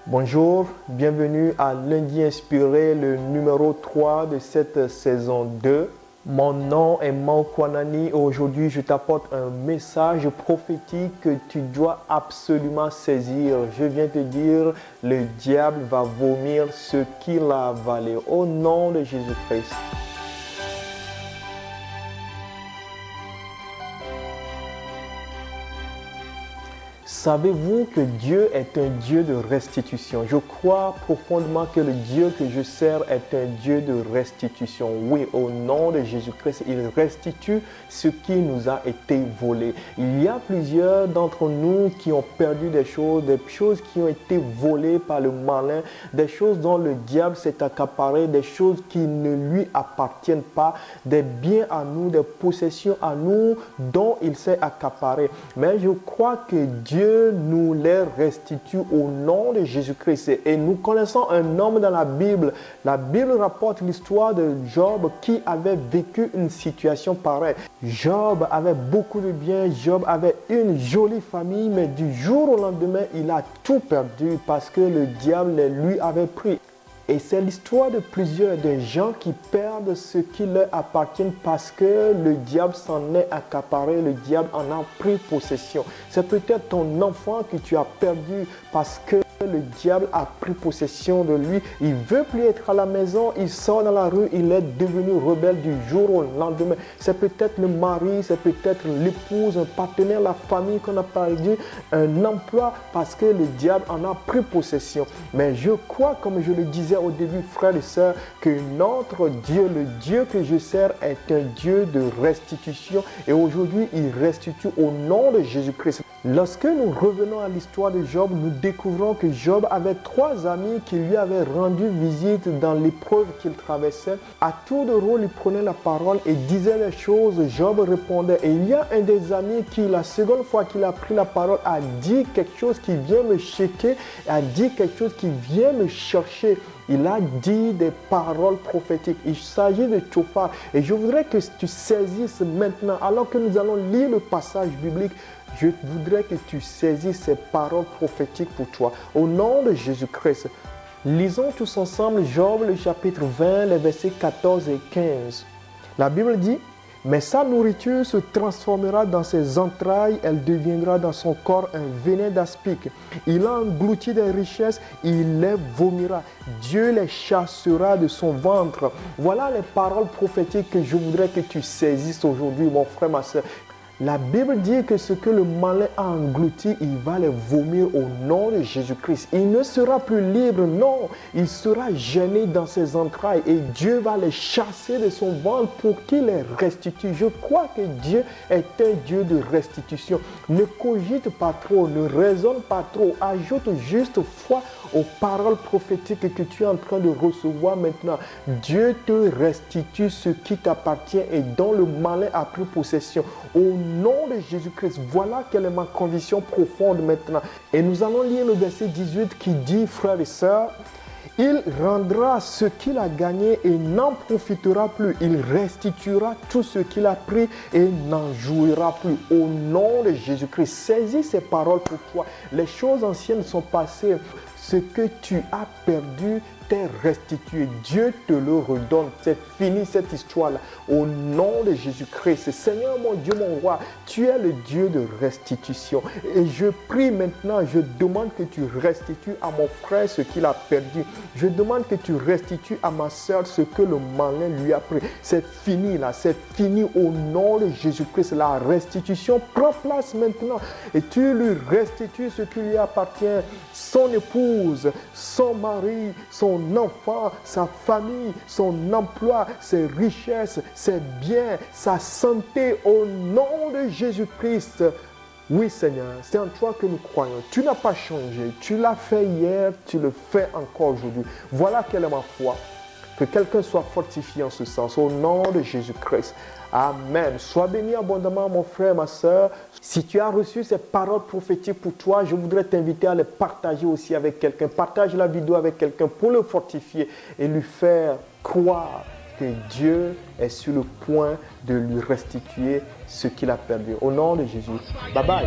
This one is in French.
Bonjour, bienvenue à Lundi Inspiré, le numéro 3 de cette saison 2. Mon nom est Maukwanani et aujourd'hui je t'apporte un message prophétique que tu dois absolument saisir. Je viens te dire, le diable va vomir ce qu'il a avalé au nom de Jésus-Christ. Savez-vous que Dieu est un Dieu de restitution? Je crois profondément que le Dieu que je sers est un Dieu de restitution. Oui, au nom de Jésus-Christ, il restitue ce qui nous a été volé. Il y a plusieurs d'entre nous qui ont perdu des choses qui ont été volées par le malin, des choses dont le diable s'est accaparé, des choses qui ne lui appartiennent pas, des biens à nous, des possessions à nous dont il s'est accaparé. Mais je crois que Dieu nous les restitue au nom de Jésus-Christ. Et nous connaissons un homme dans la Bible. La Bible rapporte l'histoire de Job qui avait vécu une situation pareille. Job avait beaucoup de biens, Job avait une jolie famille, mais du jour au lendemain, il a tout perdu parce que le diable les lui avait pris. Et c'est l'histoire de plusieurs des gens qui perdent ce qui leur appartient parce que le diable s'en est accaparé, le diable en a pris possession. C'est peut-être ton enfant que tu as perdu parce que le diable a pris possession de lui. Il ne veut plus être à la maison, il sort dans la rue, il est devenu rebelle du jour au lendemain. C'est peut-être le mari, c'est peut-être l'épouse, un partenaire, la famille qu'on a perdu, un emploi parce que le diable en a pris possession. Mais je crois, comme je le disais au début, frères et sœurs, que notre Dieu, le Dieu que je sers, est un Dieu de restitution. Et aujourd'hui, il restitue au nom de Jésus-Christ. Lorsque nous revenons à l'histoire de Job, nous découvrons que Job avait 3 amis qui lui avaient rendu visite dans l'épreuve qu'il traversait. À tour de rôle, il prenait la parole et disait les choses. Job répondait. Et il y a un des amis qui, la seconde fois qu'il a pris la parole, a dit quelque chose qui vient me checker, a dit quelque chose qui vient me chercher. Il a dit des paroles prophétiques. Il s'agit de Tchophar. Et je voudrais que tu saisisses maintenant, alors que nous allons lire le passage biblique, je voudrais que tu saisisses ces paroles prophétiques pour toi. Au nom de Jésus-Christ, lisons tous ensemble Job, le chapitre 20, les versets 14 et 15. La Bible dit: « Mais sa nourriture se transformera dans ses entrailles, elle deviendra dans son corps un venin d'aspic. Il a englouti des richesses, il les vomira. Dieu les chassera de son ventre. » Voilà les paroles prophétiques que je voudrais que tu saisisses aujourd'hui, mon frère, ma soeur. La Bible dit que ce que le malin a englouti, il va les vomir au nom de Jésus-Christ. Il ne sera plus libre, non. Il sera gêné dans ses entrailles et Dieu va les chasser de son ventre pour qu'il les restitue. Je crois que Dieu est un Dieu de restitution. Ne cogite pas trop, ne raisonne pas trop. Ajoute juste foi aux paroles prophétiques que tu es en train de recevoir maintenant. Dieu te restitue ce qui t'appartient et dont le malin a pris possession. Au nom de Jésus-Christ, voilà quelle est ma conviction profonde maintenant. Et nous allons lire le verset 18 qui dit, frères et sœurs, « Il rendra ce qu'il a gagné et n'en profitera plus. Il restituera tout ce qu'il a pris et n'en jouira plus. » Au nom de Jésus-Christ, saisis ces paroles pour toi. Les choses anciennes sont passées. Ce que tu as perdu t'est restitué. Dieu te le redonne. C'est fini cette histoire-là. Au nom de Jésus-Christ, Seigneur mon Dieu, mon roi, tu es le Dieu de restitution. Et je prie maintenant, je demande que tu restitues à mon frère ce qu'il a perdu. Je demande que tu restitues à ma soeur ce que le malin lui a pris. C'est fini là, c'est fini au nom de Jésus-Christ. La restitution prend place maintenant. Et tu lui restitues ce qui lui appartient. Son épouse, son mari, son enfant, sa famille, son emploi, ses richesses, ses biens, sa santé au nom de Jésus-Christ. Oui Seigneur, c'est en toi que nous croyons. Tu n'as pas changé. Tu l'as fait hier, tu le fais encore aujourd'hui. Voilà quelle est ma foi. Que quelqu'un soit fortifié en ce sens. Au nom de Jésus-Christ. Amen. Sois béni abondamment, mon frère, ma soeur. Si tu as reçu ces paroles prophétiques pour toi, je voudrais t'inviter à les partager aussi avec quelqu'un. Partage la vidéo avec quelqu'un pour le fortifier et lui faire croire que Dieu est sur le point de lui restituer ce qu'il a perdu. Au nom de Jésus. Bye bye.